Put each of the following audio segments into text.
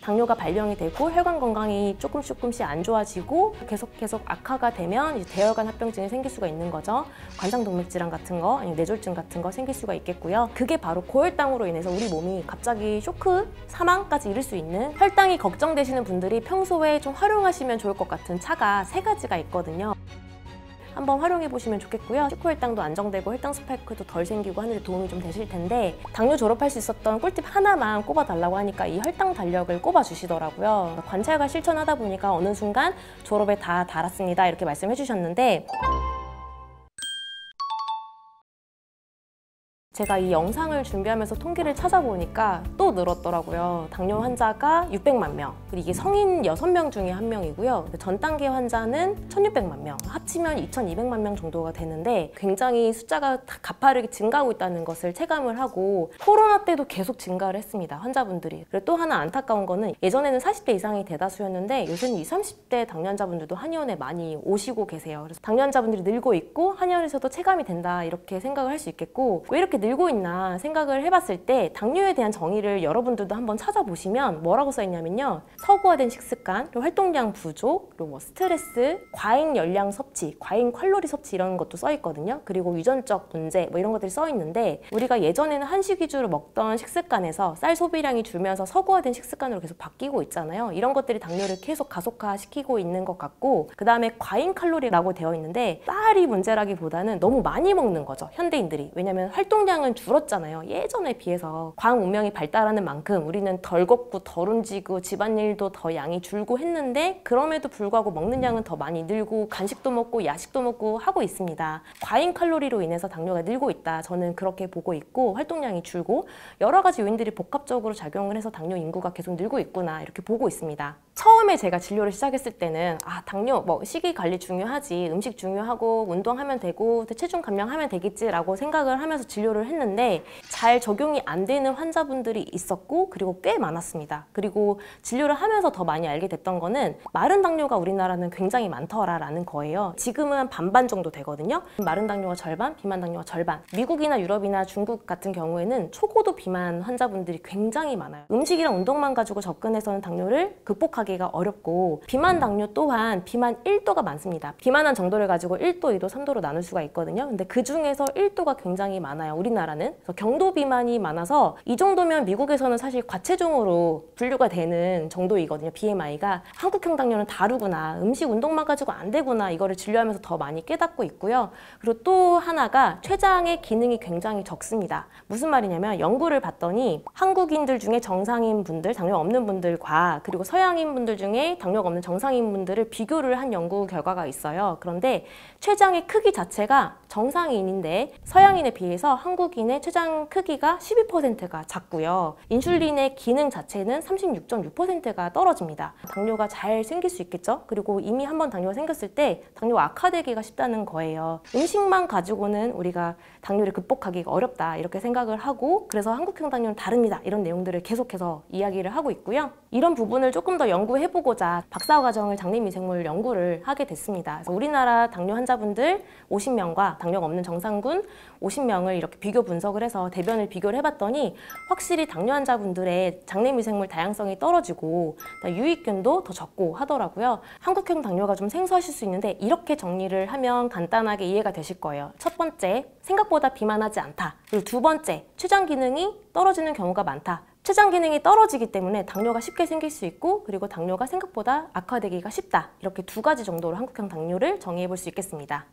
당뇨가 발병이 되고 혈관 건강이 조금씩 안 좋아지고 계속 악화가 되면 이제 대혈관 합병증이 생길 수가 있는 거죠. 관상동맥 질환 같은 거, 아니면 뇌졸중 같은 거 생길 수가 있겠고요. 그게 바로 고혈당으로 인해서 우리 몸이 갑자기 쇼크, 사망까지 이를 수 있는, 혈당이 걱정되시는 분들이 평소에 좀 활용하시면 좋을 것 같은 차가 3가지가 있거든요. 한번 활용해 보시면 좋겠고요. 식후혈당도 안정되고 혈당 스파이크도 덜 생기고 하는 데 도움이 좀 되실 텐데, 당뇨 졸업할 수 있었던 꿀팁 하나만 꼽아달라고 하니까 이 혈당 달력을 꼽아주시더라고요. 관찰과 실천하다 보니까 어느 순간 졸업에 다 달았습니다 이렇게 말씀해 주셨는데, 제가 이 영상을 준비하면서 통계를 찾아보니까 또 늘었더라고요. 당뇨 환자가 600만 명, 그리고 이게 성인 6명 중에 1명이고요. 전 단계 환자는 1600만 명, 합치면 2200만 명 정도가 되는데 굉장히 숫자가 가파르게 증가하고 있다는 것을 체감을 하고, 코로나 때도 계속 증가를 했습니다, 환자분들이. 그리고 또 하나 안타까운 거는 예전에는 40대 이상이 대다수였는데 요새는 20, 30대 당뇨 환자분들도 한의원에 많이 오시고 계세요. 그래서 당뇨 환자분들이 늘고 있고 한의원에서도 체감이 된다 이렇게 생각을 할 수 있겠고, 왜 이렇게 늘고 있나 생각을 해봤을 때 당뇨에 대한 정의를 여러분들도 한번 찾아보시면 뭐라고 써있냐면요, 서구화된 식습관, 그리고 활동량 부족, 그리고 뭐 스트레스, 과잉 열량 섭취, 과잉 칼로리 섭취 이런 것도 써있거든요. 그리고 유전적 문제 뭐 이런 것들이 써있는데, 우리가 예전에는 한식 위주로 먹던 식습관에서 쌀 소비량이 줄면서 서구화된 식습관으로 계속 바뀌고 있잖아요. 이런 것들이 당뇨를 계속 가속화시키고 있는 것 같고, 그 다음에 과잉 칼로리라고 되어 있는데 쌀이 문제라기보다는 너무 많이 먹는 거죠, 현대인들이. 왜냐면 활동량은 줄었잖아요. 예전에 비해서 과학 문명이 발달하는 만큼 우리는 덜 걷고 덜 움직이고 집안일도 더 양이 줄고 했는데, 그럼에도 불구하고 먹는 양은 더 많이 늘고 간식도 먹고 야식도 먹고 하고 있습니다. 과잉 칼로리로 인해서 당뇨가 늘고 있다, 저는 그렇게 보고 있고, 활동량이 줄고 여러 가지 요인들이 복합적으로 작용을 해서 당뇨 인구가 계속 늘고 있구나 이렇게 보고 있습니다. 처음에 제가 진료를 시작했을 때는 당뇨 뭐 식이 관리 중요하지, 음식 중요하고 운동하면 되고 체중 감량하면 되겠지라고 생각을 하면서 진료를 했는데, 잘 적용이 안 되는 환자분들이 있었고 그리고 꽤 많았습니다. 그리고 진료를 하면서 더 많이 알게 됐던 거는 마른 당뇨가 우리나라는 굉장히 많더라라는 거예요. 지금은 반반 정도 되거든요. 마른 당뇨가 절반, 비만 당뇨가 절반. 미국이나 유럽이나 중국 같은 경우에는 초고도 비만 환자분들이 굉장히 많아요. 음식이랑 운동만 가지고 접근해서는 당뇨를 극복하기가 어렵고, 비만 당뇨 또한 비만 1도가 많습니다. 비만한 정도를 가지고 1도, 2도, 3도로 나눌 수가 있거든요. 근데 그 중에서 1도가 굉장히 많아요, 우리나라는. 그래서 경도 비만이 많아서 이 정도면 미국에서는 사실 과체중으로 분류가 되는 정도이거든요, BMI가. 한국형 당뇨는 다르구나, 음식 운동만 가지고 안 되구나, 이거를 진료하면서 더 많이 깨닫고 있고요. 그리고 또 하나가 췌장의 기능이 굉장히 적습니다. 무슨 말이냐면, 연구를 봤더니 한국인들 중에 정상인 분들, 당뇨 없는 분들과 그리고 서양인 분들 중에 당뇨가 없는 정상인 분들을 비교를 한 연구 결과가 있어요. 그런데 췌장의 크기 자체가 정상인인데 서양인에 비해서 한국인의 췌장 크기가 12%가 작고요. 인슐린의 기능 자체는 36.6%가 떨어집니다. 당뇨가 잘 생길 수 있겠죠? 그리고 이미 한번 당뇨가 생겼을 때 당뇨가 악화되기가 쉽다는 거예요. 음식만 가지고는 우리가 당뇨를 극복하기가 어렵다 이렇게 생각을 하고, 그래서 한국형 당뇨는 다릅니다 이런 내용들을 계속해서 이야기를 하고 있고요. 이런 부분을 조금 더 연구해보고자 박사과정을 장내미생물 연구를 하게 됐습니다. 그래서 우리나라 당뇨 환자분들 50명과 당뇨가 없는 정상군 50명을 이렇게 비교 분석을 해서 대변을 비교를 해봤더니 확실히 당뇨 환자분들의 장내미생물 다양성이 떨어지고 유익균도 더 적고 하더라고요. 한국형 당뇨가 좀 생소하실 수 있는데 이렇게 정리를 하면 간단하게 이해가 되실 거예요. 첫 번째, 생각보다 비만하지 않다. 그리고 두 번째, 췌장 기능이 떨어지는 경우가 많다. 췌장 기능이 떨어지기 때문에 당뇨가 쉽게 생길 수 있고, 그리고 당뇨가 생각보다 악화되기가 쉽다. 이렇게 2가지 정도로 한국형 당뇨를 정의해 볼 수 있겠습니다.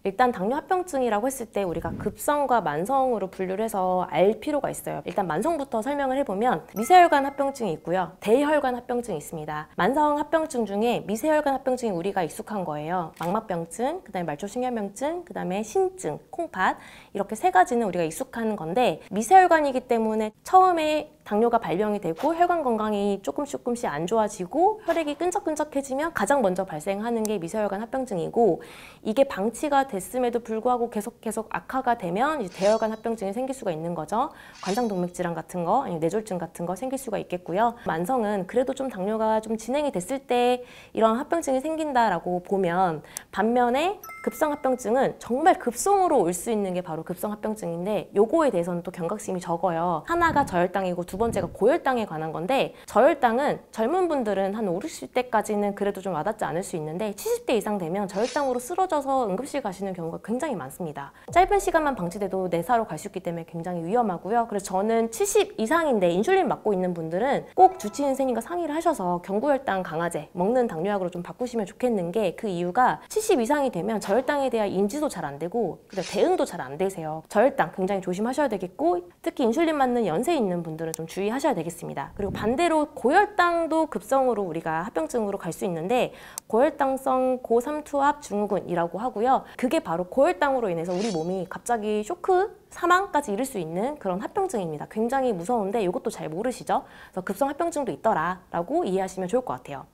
일단 당뇨 합병증이라고 했을 때 우리가 급성과 만성으로 분류를 해서 알 필요가 있어요. 일단 만성부터 설명을 해보면 미세혈관 합병증이 있고요, 대혈관 합병증이 있습니다. 만성 합병증 중에 미세혈관 합병증이 우리가 익숙한 거예요. 망막병증, 그 다음에 말초신경병증, 그 다음에 신증, 콩팥, 이렇게 3가지는 우리가 익숙한 건데, 미세혈관이기 때문에 처음에 당뇨가 발병이 되고 혈관 건강이 조금씩 안 좋아지고 혈액이 끈적끈적해지면 가장 먼저 발생하는 게 미세혈관 합병증이고, 이게 방치가 됐음에도 불구하고 계속 악화가 되면 이제 대혈관 합병증이 생길 수가 있는 거죠. 관상동맥 질환 같은 거, 아니면 뇌졸중 같은 거 생길 수가 있겠고요. 만성은 그래도 좀 당뇨가 좀 진행이 됐을 때 이런 합병증이 생긴다라고 보면, 반면에 급성합병증은 정말 급성으로 올 수 있는 게 바로 급성합병증인데 요거에 대해서는 또 경각심이 적어요. 하나가 저혈당이고 두 번째가 고혈당에 관한 건데 저혈당은 젊은 분들은 한 50, 60대까지는 그래도 좀 와닿지 않을 수 있는데 70대 이상 되면 저혈당으로 쓰러져서 응급실 가시는 경우가 굉장히 많습니다. 짧은 시간만 방치돼도 내사로 갈 수 있기 때문에 굉장히 위험하고요. 그래서 저는 70 이상인데 인슐린 맞고 있는 분들은 꼭 주치의 선생님과 상의를 하셔서 경구혈당 강화제 먹는 당뇨약으로 좀 바꾸시면 좋겠는 게 그 이유가 70 이상이 되면 저혈당에 대한 인지도 잘 안 되고 대응도 잘 안 되세요. 저혈당 굉장히 조심하셔야 되겠고 특히 인슐린 맞는 연세 있는 분들은 좀 주의하셔야 되겠습니다. 그리고 반대로 고혈당도 급성으로 우리가 합병증으로 갈 수 있는데 고혈당성 고삼투압 증후군이라고 하고요. 그게 바로 고혈당으로 인해서 우리 몸이 갑자기 쇼크, 사망까지 이를 수 있는 그런 합병증입니다. 굉장히 무서운데 이것도 잘 모르시죠? 그래서 급성 합병증도 있더라라고 이해하시면 좋을 것 같아요.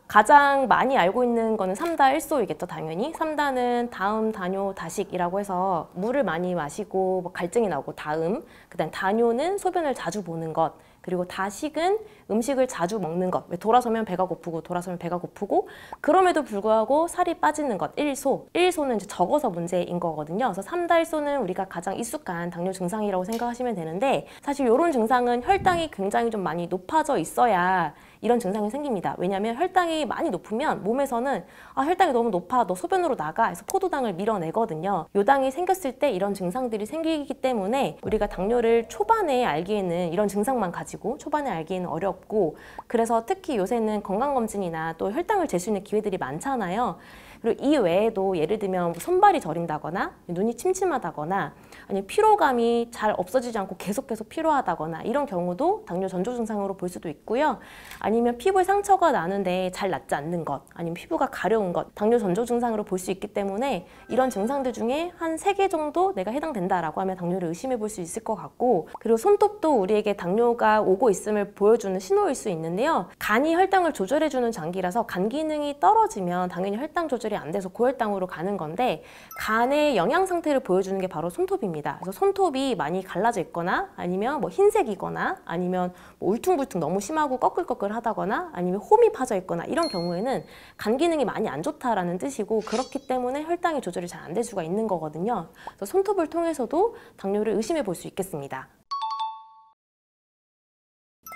가장 많이 알고 있는 거는 3다 1소이겠죠, 당연히. 3다는 다음, 다뇨, 다식이라고 해서 물을 많이 마시고 뭐 갈증이 나고 다음, 그다음 다뇨는 소변을 자주 보는 것, 그리고 다식은 음식을 자주 먹는 것. 왜 돌아서면 배가 고프고 돌아서면 배가 고프고 그럼에도 불구하고 살이 빠지는 것. 1소. 1소는 이제 적어서 문제인 거거든요. 그래서 3다 1소는 우리가 가장 익숙한 당뇨 증상이라고 생각하시면 되는데 사실 이런 증상은 혈당이 굉장히 좀 많이 높아져 있어야 이런 증상이 생깁니다. 왜냐하면 혈당이 많이 높으면 몸에서는 혈당이 너무 높아, 너 소변으로 나가 해서 포도당을 밀어내거든요. 요당이 생겼을 때 이런 증상들이 생기기 때문에 우리가 당뇨를 초반에 알기에는 이런 증상만 가지고 초반에 알기에는 어렵고 그래서 특히 요새는 건강검진이나 또 혈당을 잴 수 있는 기회들이 많잖아요. 그리고 이 외에도 예를 들면 손발이 저린다거나 눈이 침침하다거나 아니면 피로감이 잘 없어지지 않고 계속 피로하다거나 이런 경우도 당뇨 전조 증상으로 볼 수도 있고요. 아니면 피부에 상처가 나는데 잘 낫지 않는 것, 아니면 피부가 가려운 것, 당뇨 전조 증상으로 볼 수 있기 때문에 이런 증상들 중에 한 3개 정도 내가 해당된다라고 하면 당뇨를 의심해 볼 수 있을 것 같고 그리고 손톱도 우리에게 당뇨가 오고 있음을 보여주는 신호일 수 있는데요. 간이 혈당을 조절해주는 장기라서 간 기능이 떨어지면 당연히 혈당 조절이 안 돼서 고혈당으로 가는 건데 간의 영양 상태를 보여주는 게 바로 손톱입니다. 그래서 손톱이 많이 갈라져 있거나 아니면 뭐 흰색이거나 아니면 뭐 울퉁불퉁 너무 심하고 꺼끌꺼끌하다거나 아니면 홈이 파져 있거나 이런 경우에는 간 기능이 많이 안 좋다라는 뜻이고 그렇기 때문에 혈당이 조절이 잘 안 될 수가 있는 거거든요. 그래서 손톱을 통해서도 당뇨를 의심해 볼 수 있겠습니다.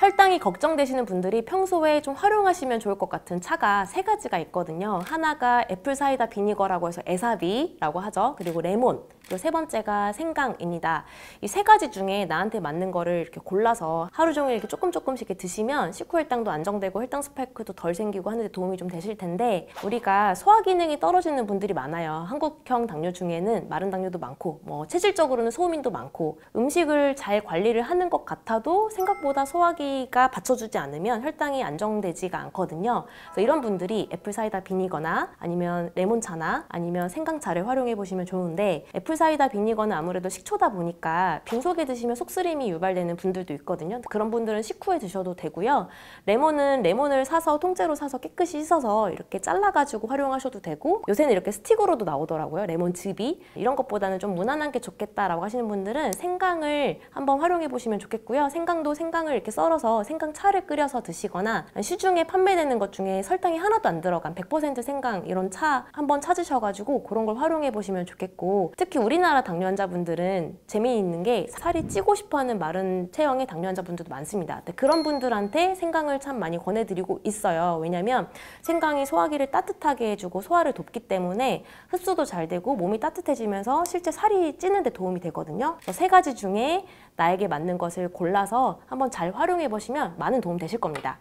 혈당이 걱정되시는 분들이 평소에 좀 활용하시면 좋을 것 같은 차가 3가지가 있거든요. 하나가 애플사이다 비니거라고 해서 에사비라고 하죠. 그리고 레몬, 그리고 3번째가 생강입니다. 이 3가지 중에 나한테 맞는 거를 이렇게 골라서 하루 종일 이렇게 조금씩 이렇게 드시면 식후혈당도 안정되고 혈당 스파이크도 덜 생기고 하는데 도움이 좀 되실 텐데 우리가 소화 기능이 떨어지는 분들이 많아요. 한국형 당뇨 중에는 마른 당뇨도 많고 뭐 체질적으로는 소음인도 많고 음식을 잘 관리를 하는 것 같아도 생각보다 소화기가 받쳐주지 않으면 혈당이 안정되지가 않거든요. 그래서 이런 분들이 애플사이다 비니거나 아니면 레몬차나 아니면 생강차를 활용해 보시면 좋은데 애플사이다 비니거는 아무래도 식초다 보니까 빈속에 드시면 속쓰림이 유발되는 분들도 있거든요. 그런 분들은 식후에 드셔도 되고요. 레몬은 레몬을 사서 통째로 사서 깨끗이 씻어서 이렇게 잘라가지고 활용하셔도 되고 요새는 이렇게 스틱으로도 나오더라고요. 레몬즙이. 이런 것보다는 좀 무난한 게 좋겠다라고 하시는 분들은 생강을 한번 활용해 보시면 좋겠고요. 생강을 이렇게 썰어서 생강차를 끓여서 드시거나 시중에 판매되는 것 중에 설탕이 하나도 안 들어간 100% 생강 이런 차 한번 찾으셔가지고 그런 걸 활용해 보시면 좋겠고 특히 우리나라 당뇨 환자분들은 재미있는 게 살이 찌고 싶어하는 마른 체형의 당뇨 환자분들도 많습니다. 그런 분들한테 생강을 참 많이 권해드리고 있어요. 왜냐면 생강이 소화기를 따뜻하게 해주고 소화를 돕기 때문에 흡수도 잘 되고 몸이 따뜻해지면서 실제 살이 찌는 데 도움이 되거든요. 그래서 3가지 중에 나에게 맞는 것을 골라서 한번 잘 활용해 보시면 많은 도움 되실 겁니다.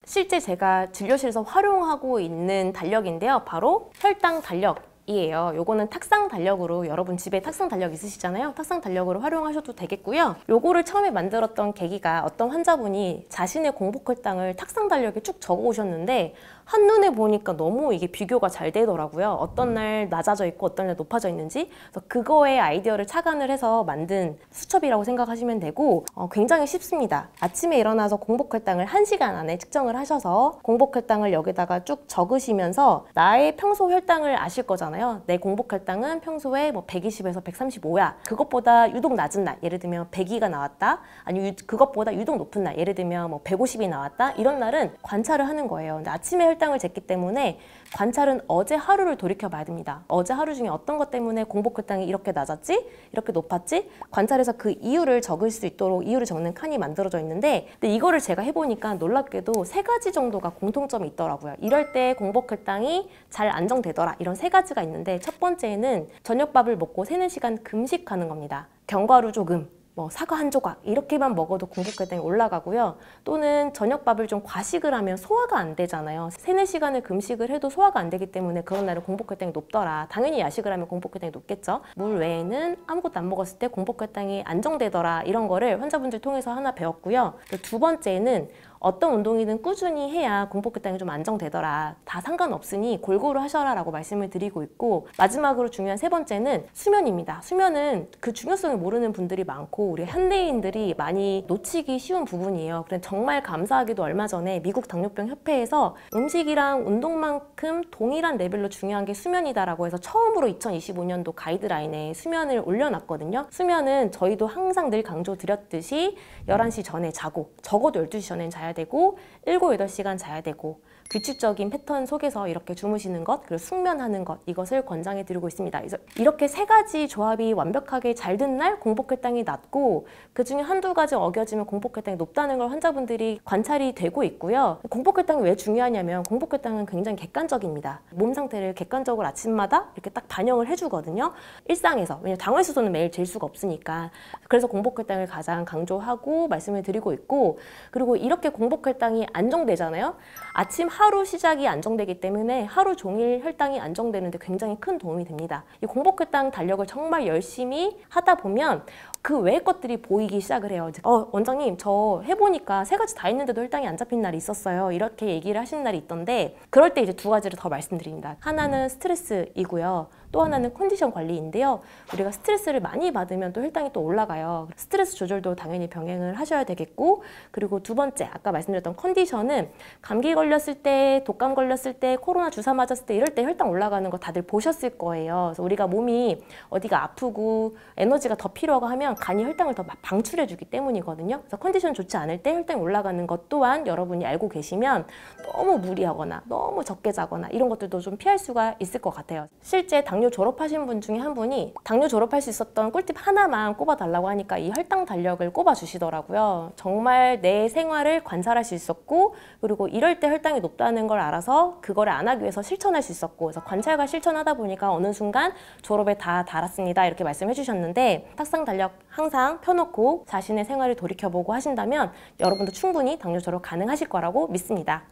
실제 제가 진료실에서 활용하고 있는 달력인데요. 바로 혈당 달력. 이에요. 요거는 탁상 달력으로 여러분 집에 탁상 달력 있으시잖아요. 탁상 달력으로 활용하셔도 되겠고요. 요거를 처음에 만들었던 계기가 어떤 환자분이 자신의 공복 혈당을 탁상 달력에 쭉 적어 오셨는데 한눈에 보니까 너무 이게 비교가 잘 되더라고요. 어떤 날 낮아져 있고 어떤 날 높아져 있는지. 그래서 그거에 아이디어를 착안을 해서 만든 수첩이라고 생각하시면 되고 굉장히 쉽습니다. 아침에 일어나서 공복 혈당을 1시간 안에 측정을 하셔서 공복 혈당을 여기다가 쭉 적으시면서 나의 평소 혈당을 아실 거잖아요. 내 공복 혈당은 평소에 뭐 120에서 135야. 그것보다 유독 낮은 날, 예를 들면 102가 나왔다. 아니면 그것보다 유독 높은 날, 예를 들면 뭐 150이 나왔다. 이런 날은 관찰을 하는 거예요. 근데 아침에 혈당을 쟀기 때문에 관찰은 어제 하루를 돌이켜봐야 됩니다. 어제 하루 중에 어떤 것 때문에 공복 혈당이 이렇게 낮았지? 이렇게 높았지? 관찰해서 그 이유를 적을 수 있도록 이유를 적는 칸이 만들어져 있는데, 근데 이거를 제가 해보니까 놀랍게도 3가지 정도가 공통점이 있더라고요. 이럴 때 공복 혈당이 잘 안정되더라, 이런 3가지가 있는데, 첫 번째는 저녁밥을 먹고 3-4시간 금식하는 겁니다. 견과류 조금, 사과 한 조각 이렇게만 먹어도 공복 혈당이 올라가고요. 또는 저녁밥을 좀 과식을 하면 소화가 안 되잖아요. 3-4시간을 금식을 해도 소화가 안 되기 때문에 그런 날은 공복 혈당이 높더라. 당연히 야식을 하면 공복 혈당이 높겠죠. 물 외에는 아무것도 안 먹었을 때 공복 혈당이 안정되더라, 이런 거를 환자분들 통해서 하나 배웠고요. 두 번째는 어떤 운동이든 꾸준히 해야 공복 혈당이 좀 안정되더라, 다 상관없으니 골고루 하셔라 라고 말씀을 드리고 있고, 마지막으로 중요한 3번째는 수면입니다. 수면은 그 중요성을 모르는 분들이 많고 우리 현대인들이 많이 놓치기 쉬운 부분이에요. 그래서 정말 감사하게도 얼마 전에 미국 당뇨병 협회에서 음식이랑 운동만큼 동일한 레벨로 중요한 게 수면이다라고 해서 처음으로 2025년도 가이드라인에 수면을 올려놨거든요. 수면은 저희도 항상 늘 강조드렸듯이 11시 전에 자고, 적어도 12시 전엔 자야 되고 7-8시간 자야 되고, 규칙적인 패턴 속에서 이렇게 주무시는 것, 그리고 숙면하는 것, 이것을 권장해 드리고 있습니다. 그래서 이렇게 3가지 조합이 완벽하게 잘 든 날 공복 혈당이 낮고, 그 중에 1-2가지 어겨지면 공복 혈당이 높다는 걸 환자분들이 관찰이 되고 있고요. 공복 혈당이 왜 중요하냐면, 공복 혈당은 굉장히 객관적입니다. 몸 상태를 객관적으로 아침마다 이렇게 딱 반영을 해주거든요. 일상에서. 왜냐면 당화수소는 매일 잴 수가 없으니까. 그래서 공복 혈당을 가장 강조하고 말씀을 드리고 있고, 그리고 이렇게 공복 혈당이 안정되잖아요. 아침 하루 시작이 안정되기 때문에 하루 종일 혈당이 안정되는데 굉장히 큰 도움이 됩니다. 이 공복 혈당 달력을 정말 열심히 하다 보면 그 외의 것들이 보이기 시작을 해요. 원장님, 저 해보니까 3가지 다 했는데도 혈당이 안 잡힌 날이 있었어요, 이렇게 얘기를 하시는 날이 있던데, 그럴 때 이제 2가지를 더 말씀드립니다. 하나는 스트레스이고요. 또 하나는 컨디션 관리인데요. 우리가 스트레스를 많이 받으면 또 혈당이 또 올라가요. 스트레스 조절도 당연히 병행을 하셔야 되겠고, 그리고 2번째, 아까 말씀드렸던 컨디션은 감기 걸렸을 때, 독감 걸렸을 때, 코로나 주사 맞았을 때, 이럴 때 혈당 올라가는 거 다들 보셨을 거예요. 그래서 우리가 몸이 어디가 아프고 에너지가 더 필요하고 하면 간이 혈당을 더 방출해주기 때문이거든요. 그래서 컨디션 좋지 않을 때 혈당이 올라가는 것 또한 여러분이 알고 계시면 너무 무리하거나 너무 적게 자거나 이런 것들도 좀 피할 수가 있을 것 같아요. 실제 당뇨 졸업하신 분 중에 한 분이 당뇨 졸업할 수 있었던 꿀팁 하나만 꼽아달라고 하니까 이 혈당 달력을 꼽아주시더라고요. 정말 내 생활을 관찰할 수 있었고, 그리고 이럴 때 혈당이 높다는 걸 알아서 그거를 안 하기 위해서 실천할 수 있었고, 그래서 관찰과 실천하다 보니까 어느 순간 졸업에 다 달았습니다, 이렇게 말씀해 주셨는데, 탁상 달력 항상 펴놓고 자신의 생활을 돌이켜보고 하신다면 여러분도 충분히 당뇨 졸업 가능하실 거라고 믿습니다.